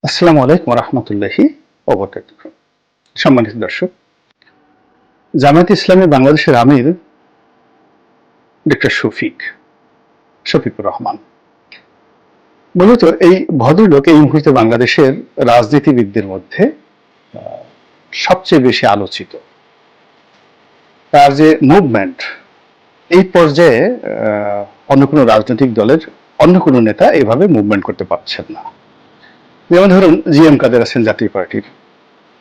আসসালামু আলাইকুম রহমতুল্লাহি ওবরাকাতুহ। সম্মানিত দর্শক, জামায়াত ইসলামী বাংলাদেশের আমির ডক্টর শফিকুর রহমান। মূলত এই ভদ্রলোক এই মুহূর্তে বাংলাদেশের রাজনীতিবিদদের মধ্যে সবচেয়ে বেশি আলোচিত। তার যে মুভমেন্ট, এই পর্যায়ে অন্য কোনো রাজনৈতিক দলের অন্য কোনো নেতা এভাবে মুভমেন্ট করতে পারছেন না। যেমন ধরুন, জিএম কাদের আছেন জাতীয় পার্টির,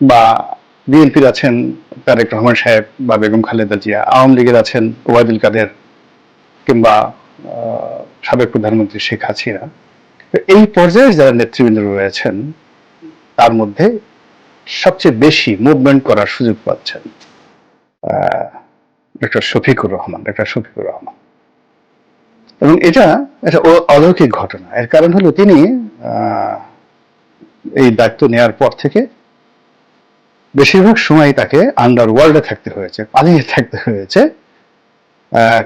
বা বিএনপির আছেন তারেক রহমান সাহেব বা বেগম খালেদা জিয়া, আওয়ামী লীগের আছেন ওবায়দুল কাদের, কিংবা সাবেক প্রধানমন্ত্রী শেখ হাসিনা। এই পর্যায়ে যারা নেতৃবৃন্দ রয়েছেন, তার মধ্যে সবচেয়ে বেশি মুভমেন্ট করার সুযোগ পাচ্ছেন ডক্টর শফিকুর রহমান। এবং এটা একটা অলৌকিক ঘটনা। এর কারণ হলো তিনি এই দায়িত্ব নেওয়ার পর থেকে বেশিরভাগ সময় তাকে আন্ডারওয়ার্ল্ডে থাকতে হয়েছে, পালিয়ে থাকতে হয়েছে,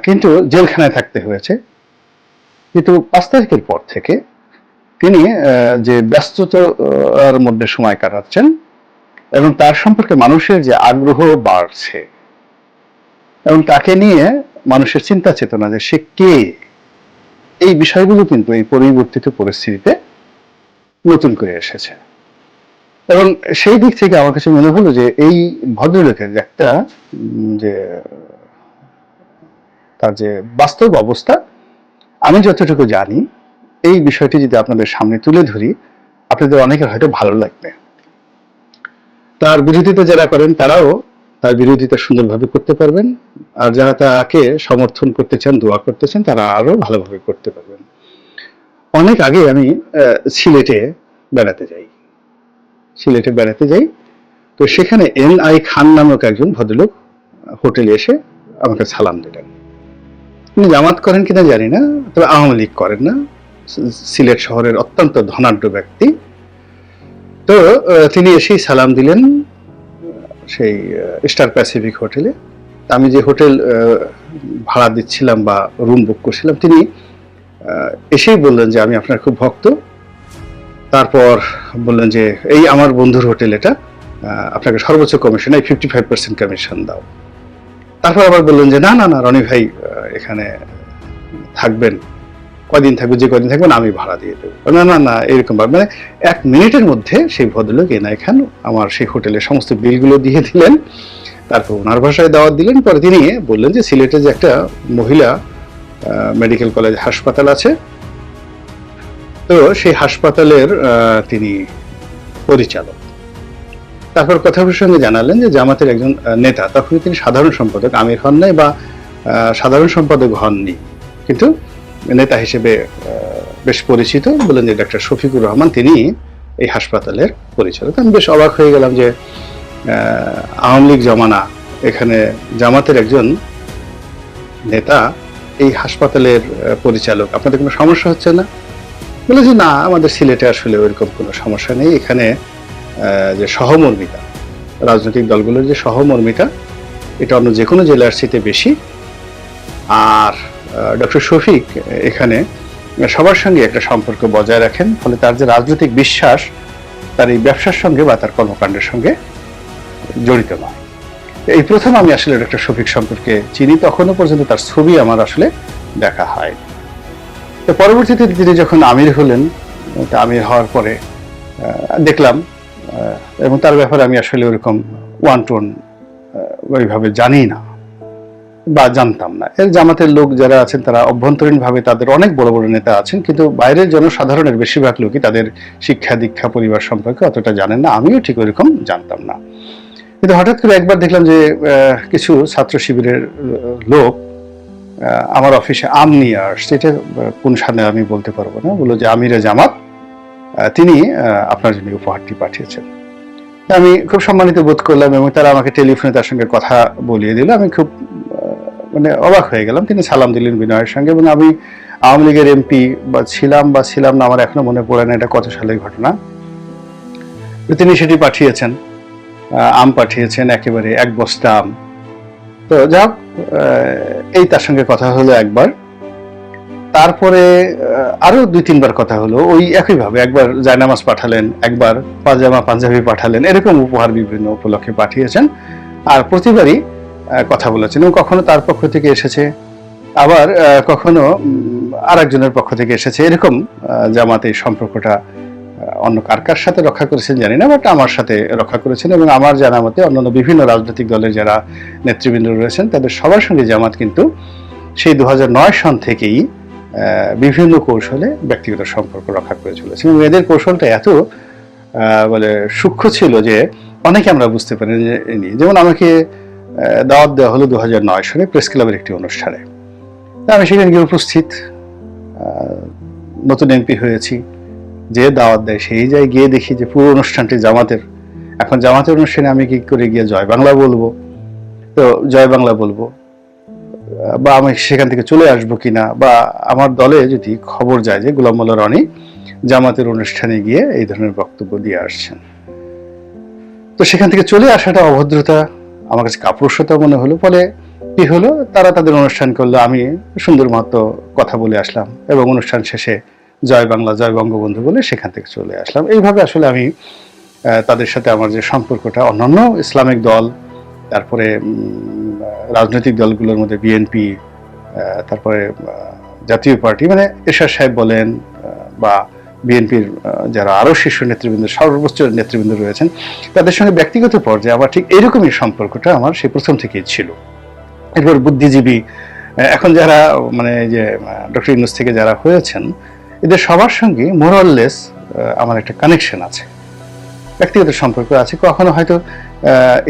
কিন্তু জেলখানায় থাকতে হয়েছে। কিন্তু 5 তারিখের পর থেকে তিনি যে ব্যস্ততার মধ্যে সময় কাটাচ্ছেন এবং তার সম্পর্কে মানুষের যে আগ্রহ বাড়ছে এবং তাকে নিয়ে মানুষের চিন্তা চেতনা যে সে কে, এই বিষয়গুলো কিন্তু এই পরিবর্তিত পরিস্থিতিতে নতুন করে এসেছে। এবং সেই দিক থেকে আমার কাছে মনে হলো যে এই ভদ্রলোকের একটা যে তার যে বাস্তব অবস্থা, আমি যতটুকু জানি, এই বিষয়টি যদি আপনাদের সামনে তুলে ধরি, আপনাদের অনেকের হয়তো ভালো লাগবে। তার বিরোধিতা যারা করেন তারাও তার বিরোধিতা সুন্দরভাবে করতে পারবেন, আর যারা তাকে সমর্থন করতে চান, দোয়া করতে চান, তারা আরো ভালোভাবে করতে পারবেন। অনেক আগে আমি সিলেটে বেড়াতে যাই। তো সেখানে NI খান নামক একজন ভদ্রলোক হোটেলে এসে আমাকে সালাম দিলেন। তিনি জামাত করেন কিনা জানি না, তবে আওয়ামী লীগ করেন না। সিলেট শহরের অত্যন্ত ধনাঢ্য ব্যক্তি। তো তিনি এসেই সালাম দিলেন সেই স্টার প্যাসিফিক হোটেলে। আমি যে হোটেল ভাড়া দিচ্ছিলাম বা রুম বুক করছিলাম, তিনি এসেই বললেন যে আমি আপনার খুব ভক্ত। তারপর বললেন যে এই আমার বন্ধুর হোটেল, এটা আপনাকে সর্বোচ্চ কমিশন, এই 55% কমিশন দাও। তারপর আবার বললেন যে না না না রনি ভাই, এখানে থাকবেন, কয়দিন থাকবে, যে কয়দিন থাকবেন আমি ভাড়া দিয়ে দেবো। না না না, এরকম ভাবে, মানে 1 মিনিটের মধ্যে সেই ভদ্রলোক NI খান আমার সেই হোটেলের সমস্ত বিলগুলো দিয়ে দিলেন। তারপর ওনার ভাষায় দাওয়াত দিলেন। পরে তিনি বললেন যে সিলেটে যে একটা মহিলা মেডিকেল কলেজ হাসপাতাল আছে, তো সেই হাসপাতালের তিনি পরিচালক। তারপর কথা প্রসঙ্গে জানালেন যে জামাতের একজন নেতা, তখনই তিনি সাধারণ সম্পাদক, আমির হন নাই বা সাধারণ সম্পাদক হননি, কিন্তু নেতা হিসেবে বেশ পরিচিত। বললেন যে ডক্টর শফিকুর রহমান, তিনি এই হাসপাতালের পরিচালক। আমি বেশ অবাক হয়ে গেলাম যে আওয়ামী লীগ জমানা, এখানে জামাতের একজন নেতা এই হাসপাতালের পরিচালক, আপনাদের কোনো সমস্যা হচ্ছে না? বলে যে না, আমাদের সিলেটে আসলে ওইরকম কোনো সমস্যা নেই। এখানে যে সহমর্মিতা, রাজনৈতিক দলগুলোর যে সহমর্মিতা, এটা অন্য যে কোনো জেলার চেয়ে বেশি। আর ডক্টর শফিক এখানে সবার সঙ্গে একটা সম্পর্ক বজায় রাখেন, ফলে তার যে রাজনৈতিক বিশ্বাস তার এই ব্যবসার সঙ্গে বা তার কর্মকাণ্ডের সঙ্গে জড়িত নয়। এই প্রথম আমি আসলে ডক্টর শফিক সম্পর্কে চিনি, তখনও পর্যন্ত তার ছবি আমার আসলে দেখা হয়। তো পরবর্তীতে তিনি যখন আমির হলেন, আমির হওয়ার পরে দেখলাম, এবং তার ব্যাপারে আমি আসলে ওরকম ওয়ান টু ওয়ান ওইভাবে জানি না বা জানতাম না। এর জামাতের লোক যারা আছেন তারা অভ্যন্তরীণভাবে তাদের অনেক বড় বড় নেতা আছেন, কিন্তু বাইরের জনসাধারণের বেশিরভাগ লোকই তাদের শিক্ষা দীক্ষা পরিবার সম্পর্কে অতটা জানেন না। আমিও ঠিক ওইরকম জানতাম না। কিন্তু হঠাৎ করে একবার দেখলাম যে কিছু ছাত্র শিবিরের লোক আমার অফিসে আম নিয়ে আসছে। এটা কোন সালে আমি বলতে পারবো না। বললো যে আমিরে জামাত, তিনি আপনার জন্য উপহারটি পাঠিয়েছেন। আমি খুব সম্মানিত বোধ করলাম এবং তারা আমাকে টেলিফোনে তার সঙ্গে কথা বলিয়ে দিল। আমি খুব মানে অবাক হয়ে গেলাম। তিনি সালাম দিলেন বিনয়ের সঙ্গে, এবং আমি আওয়ামী লীগের MP বা ছিলাম না, আমার এখনো মনে পড়ে না এটা কত সালের ঘটনা। তিনি সেটি পাঠিয়েছেন, আম পাঠিয়েছেন, একেবারে 1 বস্তা আম। তো যাক, এই তার সঙ্গে কথা হলো একবার। তারপরে আরো 2-3 বার কথা হলো ওই একইভাবে, একবার জায়নামাজ পাঠালেন, একবার পাজামা পাঞ্জাবি পাঠালেন, এরকম উপহার বিভিন্ন উপলক্ষে পাঠিয়েছেন। আর প্রতিবারই কথা বলেছেন, এবং কখনো তার পক্ষ থেকে এসেছে, আবার কখনো আরেকজনের পক্ষ থেকে এসেছে, এরকম জামাতে এই সম্পর্কটা অন্য কার কার সাথে রক্ষা করেছেন জানি না, বাট আমার সাথে রক্ষা করেছেন। এবং আমার জানা মতে অন্যান্য বিভিন্ন রাজনৈতিক দলের যারা নেতৃবৃন্দ রয়েছেন তাদের সবার সঙ্গে জামাত কিন্তু সেই 2009 সন থেকেই বিভিন্ন কৌশলে ব্যক্তিগত সম্পর্ক রক্ষা করে চলেছে, এবং এদের কৌশলটা এত বলে সূক্ষ্ম ছিল যে অনেকে আমরা বুঝতে পারিনি। যেমন আমাকে দাওয়াত দেওয়া হলো 2009 সালে প্রেস ক্লাবের একটি অনুষ্ঠানে, আমি সেখানে গিয়ে উপস্থিত, নতুন এমপি হয়েছি, যে দাওয়াত দেয় সেই যায়, গিয়ে দেখি যে পুরো অনুষ্ঠানটি জামাতের। এখন জামাতের অনুষ্ঠানে আমি কি করে গিয়ে জয় বাংলা বলবো, তো জয় বাংলা বলবো, বা আমি সেখান থেকে চলে আসবো কিনা, বা আমার দলে যদি খবর যায় যে গোলাম মোল্লা রনি জামাতের অনুষ্ঠানে গিয়ে এই ধরনের বক্তব্য দিয়ে আসছেন, তো সেখান থেকে চলে আসাটা অভদ্রতা, আমার কাছে কাপুরুষতা মনে হলো। ফলে কি হলো, তারা তাদের অনুষ্ঠান করলো, আমি সুন্দর মতো কথা বলে আসলাম, এবং অনুষ্ঠান শেষে জয় বাংলা জয় বঙ্গবন্ধু বলে সেখান থেকে চলে আসলাম। এইভাবে আসলে আমি তাদের সাথে আমার যে সম্পর্কটা, অন্যান্য ইসলামিক দল, তারপরে রাজনৈতিক দলগুলোর মধ্যে বিএনপি, তারপরে জাতীয় পার্টি, মানে এরশাদ সাহেব বলেন বা বিএনপির যারা আরো শীর্ষ নেতৃবৃন্দ, সর্বোচ্চ নেতৃবৃন্দ রয়েছেন, তাদের সঙ্গে ব্যক্তিগত পর্যায়ে আমার ঠিক এরকমই সম্পর্কটা আমার সেই প্রথম থেকেই ছিল। এরপর বুদ্ধিজীবী এখন যারা মানে যে ডক্টর ইউনূস থেকে যারা হয়েছেন, এদের সবার সঙ্গে মোরাললেস আমার একটা কানেকশন আছে, ব্যক্তিগত সম্পর্ক আছে। কখনো হয়তো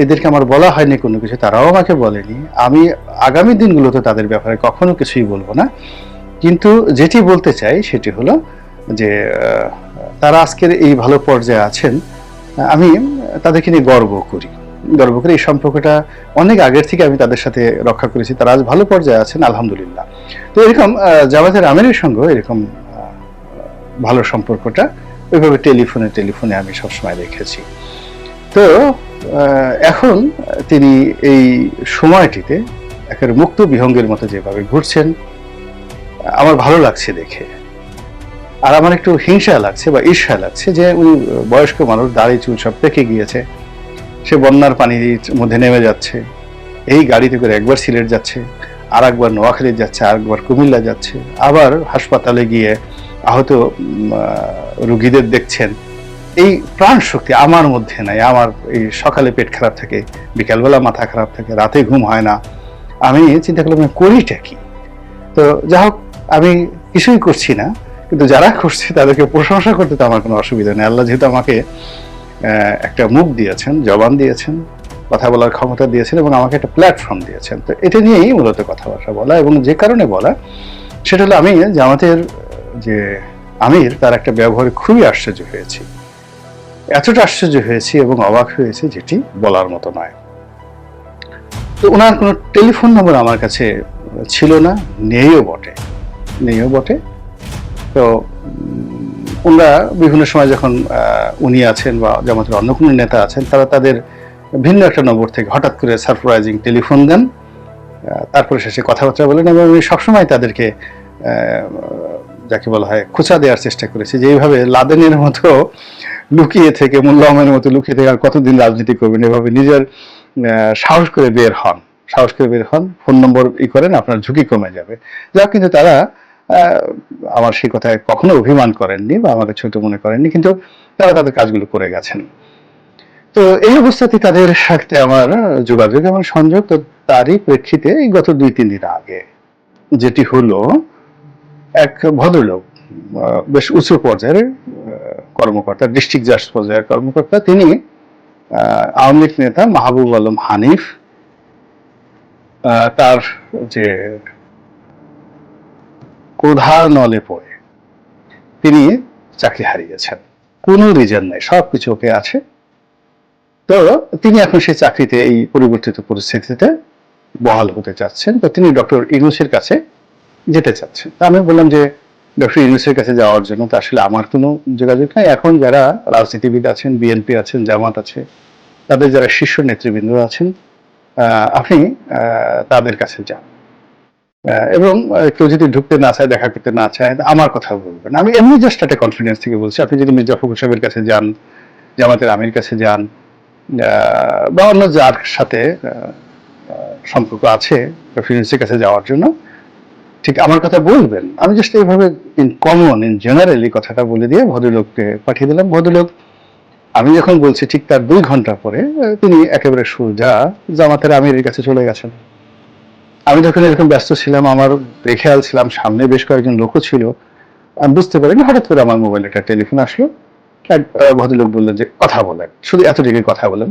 এদেরকে আমার বলা হয়নি কোনো কিছু, তারাও আমাকে বলেনি। আমি আগামী দিনগুলোতে তাদের ব্যাপারে কখনো কিছুই বলবো না, কিন্তু যেটি বলতে চাই সেটি হলো যে তারা আজকের এই ভালো পর্যায়ে আছেন, আমি তাদেরকে নিয়ে গর্ব করি। এই সম্পর্কটা অনেক আগের থেকে আমি তাদের সাথে রক্ষা করেছি, তারা আজ ভালো পর্যায়ে আছেন আলহামদুলিল্লাহ। তো এরকম জামাতের আমিরের সঙ্গে এরকম ভালো সম্পর্কটা ওইভাবে টেলিফোনে আমি সবসময় রেখেছি। তো এখন তিনি এই সময়টিতে একেবারে মুক্ত বিহঙ্গের মতো যেভাবে ঘুরছেন, আমার ভালো লাগছে দেখে। আর আমার একটু হিংসা লাগছে বা ঈর্ষা লাগছে যে উনি বয়স্ক মানুষ, দাড়ি চুল সব পেকে গিয়েছে, সে বন্যার পানির মধ্যে নেমে যাচ্ছে, এই গাড়িতে করে একবার সিলেট যাচ্ছে, আর একবার নোয়াখালী যাচ্ছে, আর একবার কুমিল্লা যাচ্ছে, আবার হাসপাতালে গিয়ে আহত রোগীদের দেখছেন। এই প্রাণ শক্তি আমার মধ্যে নাই। আমার এই সকালে পেট খারাপ থাকে, বিকালবেলা মাথা খারাপ থাকে, রাতে ঘুম হয় না। আমি চিন্তা করলাম করিটা কি। তো যা হোক, আমি কিছুই করছি না, কিন্তু যারা করছে তাদেরকে প্রশংসা করতে তো আমার কোনো অসুবিধা নেই। আল্লাহ যেহেতু আমাকে একটা মুখ দিয়েছেন, জবান দিয়েছেন, কথা বলার ক্ষমতা দিয়েছেন, এবং আমাকে একটা প্ল্যাটফর্ম দিয়েছেন, তো এটা নিয়েই মূলত কথাবার্তা বলা। এবং যে কারণে বলা সেটা হলো, আমি জামাতের যে আমির, তার একটা ব্যবহারে খুবই আশ্চর্য হয়েছি, এতটা আশ্চর্য হয়েছি এবং অবাক হয়েছি যেটি বলার মতো নয়। তো ওনার কোনো টেলিফোন নম্বর আমার কাছে ছিল না, নেইও বটে। তো ওনারা বিভিন্ন সময় যখন উনি আছেন বা জামাতের অন্য কোনো নেতা আছেন, তারা তাদের ভিন্ন একটা নম্বর থেকে হঠাৎ করে সারপ্রাইজিং টেলিফোন দেন, তারপরে শেষে কথাবার্তা বলেন। এবং আমি সবসময় তাদেরকে যাকে বলা হয় খোঁচা দেওয়ার চেষ্টা করেছি, যে এইভাবে লাদেনের মতো লুকিয়ে থেকে, মোল্লা আহমেদের মতো লুকিয়ে থেকে আর কতদিন রাজনীতি করবেন, এভাবে নিজের সাহস করে বের হন, ফোন নম্বর করেন, আপনার ঝুঁকি কমে যাবে। যা, কিন্তু তারা আমার সেই কথায় কখনো অভিমান করেননি বা আমাকে ছোট মনে করেননি, কিন্তু তারা তাদের কাজগুলো করে গেছেন। তো এই অবস্থাতে তাদের সাথে আমার যোগাযোগ এবং সংযোগ, তো তারই প্রেক্ষিতে এই গত 2-3 দিন আগে যেটি হলো, এক ভদ্রলোক, বেশ উচ্চ পর্যায়ের কর্মকর্তা, ডিস্ট্রিক্ট জাজ পর্যায়ের কর্মকর্তা, তিনি আওয়ামী লীগ নেতা মাহবুব আলম হানিফ, তার যে ক্রোধার নলে পড়ে তিনি চাকরি হারিয়েছেন, কোনো রিজন নাই, সবকিছু ওকে আছে। তো তিনি এখন সেই চাকরিতে এই পরিবর্তিত পরিস্থিতিতে বহাল হতে চাচ্ছেন। তো তিনি ডক্টর ইউনূসের কাছে যেতে চাচ্ছেন। আমি বললাম যে ডক্টর ইউনূসের কাছে যাওয়ার জন্য তো আসলে আমার কোনো যোগাযোগ নাই। এখন যারা রাজনীতিবিদ আছেন, বিএনপি আছেন, জামাত আছে, তাদের যারা শীর্ষ নেতৃবৃন্দ আছেন, আপনি তাদের কাছে যান। এবং কেউ যদি ঢুকতে না চায়, দেখা করতে না চায়, আমার কথা বলবেন। আমি এমনি জাস্ট একটা কনফিডেন্স থেকে বলছি। আপনি যদি মির্জা ফখরুল সাহেবের কাছে যান, জামাতের আমির কাছে যান, বা অন্য যার সাথে সম্পর্ক আছে প্রেসিডেন্সির কাছে যাওয়ার জন্য, ঠিক আমার কথা বলবেন। আমি জাস্ট এইভাবে ইন কমন, ইন জেনারেলি কথাটা বলে দিয়ে ভদ্রলোককে পাঠিয়ে দিলাম। ভদ্রলোক আমি যখন বলছি ঠিক তার 2 ঘন্টা পরে তিনি একেবারে সোজা জামাতের আমিরের কাছে চলে গেছেন। আমি তখন এরকম ব্যস্ত ছিলাম, আমার বেখেয়াল ছিলাম, সামনে বেশ কয়েকজন লোকও ছিল, আমি বুঝতে পারিনি। হঠাৎ করে আমার মোবাইলে একটা টেলিফোন আসলো। এক ভদ্রলোক বললেন যে কথা বলেন, শুধু এতটুকুই কথা বলেন।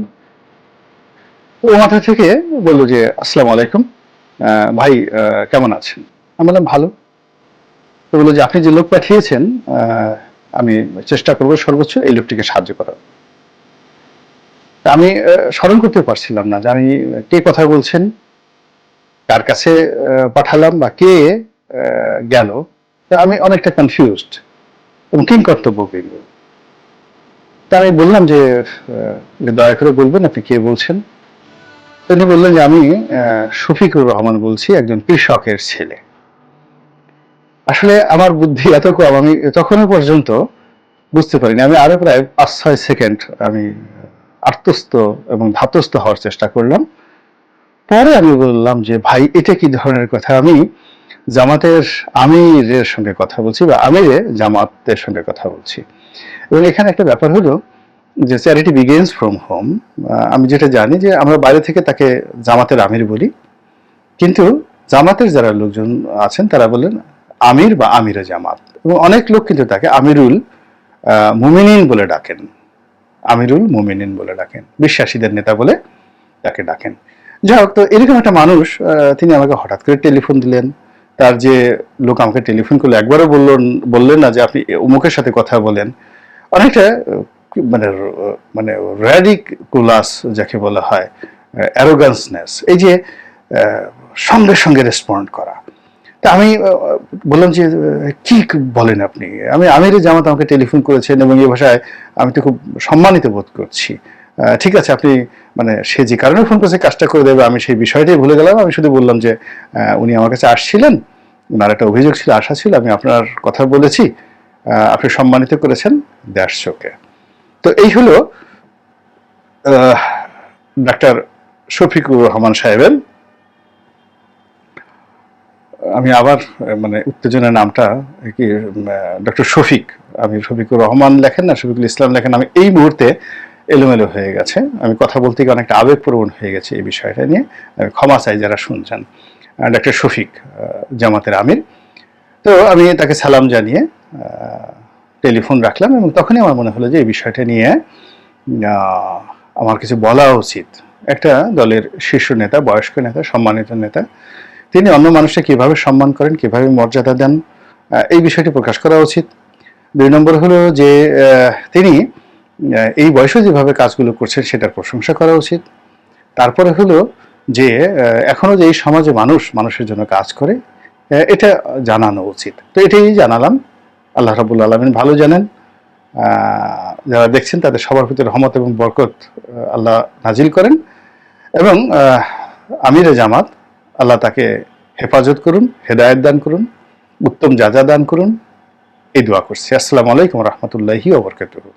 ও মাথা থেকে বললো যে আসসালামু আলাইকুম, ভাই কেমন আছেন? আমি বললাম ভালো। তো বললো যে আপনি যে লোক পাঠিয়েছেন, আমি চেষ্টা করবো সর্বোচ্চ এই লোকটিকে সাহায্য করার। আমি স্মরণ করতে পারছিলাম না যে আমি কে কথা বলছেন, কার কাছে পাঠালাম, বা কে গেল। আমি অনেকটা কনফিউজড এবং কিংকর্তব্যবিমূঢ়। তা আমি বললাম যে দয়া করে বলবেন আপনি কে বলছেন। তিনি বললেন যে আমি শফিকুর রহমান বলছি, একজন কৃষকের ছেলে। আসলে আমার বুদ্ধি এত কম, আমি তখনও পর্যন্ত বুঝতে পারিনি। আমি আরো প্রায় 5-6 সেকেন্ড আমি আত্মস্থ এবং ধাতস্থ হওয়ার চেষ্টা করলাম। পরে আমি বললাম যে ভাই এটা কি ধরনের কথা, আমি জামাতের আমিরের সঙ্গে কথা বলছি, বা আমিরে জামাতের সঙ্গে কথা বলছি। এবং এখানে একটা ব্যাপার হলো যে চ্যারিটি বিগেন্স ফ্রম হোম। আমি যেটা জানি যে আমরা বাইরে থেকে তাকে জামাতের আমির বলি, কিন্তু জামাতের যারা লোকজন আছেন তারা বলেন আমির বা আমিরে জামাত। এবং অনেক লোক কিন্তু তাকে আমিরুল মুমিনিন বলে ডাকেন, আমিরুল মুমিনিন বলে ডাকেন, বিশ্বাসীদের নেতা বলে তাকে ডাকেন। যাই হোক, তো এরকম একটা মানুষ তিনি আমাকে হঠাৎ করে টেলিফোন দিলেন। তার যে লোক আমাকে টেলিফোন করলো, একবারও বললেন না যে আপনি অমুকের সাথে কথা বলেন। অনেকটা মানে মানে র্যাডিকুলাস যাকে বলা হয়, অ্যারোগান্সনেস, এই যে সঙ্গে সঙ্গে রেসপন্ড করা। তা আমি বললাম যে কি বলেন আপনি, আমি আমির জামাত আমাকে টেলিফোন করেছেন এবং এই ভাষায় আমি তো খুব সম্মানিত বোধ করছি। ঠিক আছে, আপনি মানে সে যে কারণে ফোন করেছে কাজটা করে দেবে, আমি সেই বিষয়টাই ভুলে গেলাম। আমি শুধু বললাম যে উনি আমার কাছে আসছিলেন, ওনার একটা অভিযোগ ছিল, আশা ছিল, আমি আপনার কথা বলেছি, আপনি সম্মানিত করেছেন, দ্যাটস ওকে। তো এই হলো ডাক্তার শফিকুর রহমান সাহেবের, আমি আবার মানে উত্তেজনার নামটা কি ডক্টর শফিক, আমি শফিকুর রহমান লেখেন না শফিকুল ইসলাম লেখেন, আমি এই মুহূর্তে এলোমেলো হয়ে গেছে, আমি কথা বলতে গিয়ে অনেকটা আবেগপ্রবণ হয়ে গেছে এই বিষয়টা নিয়ে। আমি ক্ষমা চাই যারা শুনছেন। ডক্টর শফিক জামাতের আমির। তো আমি তাকে সালাম জানিয়ে টেলিফোন রাখলাম এবং তখনই আমার মনে হলো যে এই বিষয়টা নিয়ে আমার কিছু বলা উচিত। একটা দলের শীর্ষ নেতা, বয়স্ক নেতা, সম্মানিত নেতা, তিনি অন্য মানুষকে কিভাবে সম্মান করেন, কিভাবে মর্যাদা দেন, এই বিষয়টি প্রকাশ করা উচিত। 2 নম্বর হলো যে তিনি এই বয়সে যেভাবে কাজগুলো করছেন সেটার প্রশংসা করা উচিত। তারপরে হলো যে এখনো যে এই সমাজে মানুষের জন্য কাজ করে, এটা জানানো উচিত। তো এটাই জানালাম। আল্লাহ রাব্বুল আলামিন ভালো জানেন, যারা দেখছেন তাদের সবার প্রতি রহমত এবং বরকত আল্লাহ নাজিল করেন, এবং আমিরে জামাত আল্লাহ তাকে হেফাজত করুন, হেদায়েত দান করুন, উত্তম যাজা দান করুন, এই দোয়া করছি। আসসালামু আলাইকুম ওয়া রাহমাতুল্লাহি ওয়া বারাকাতুহু।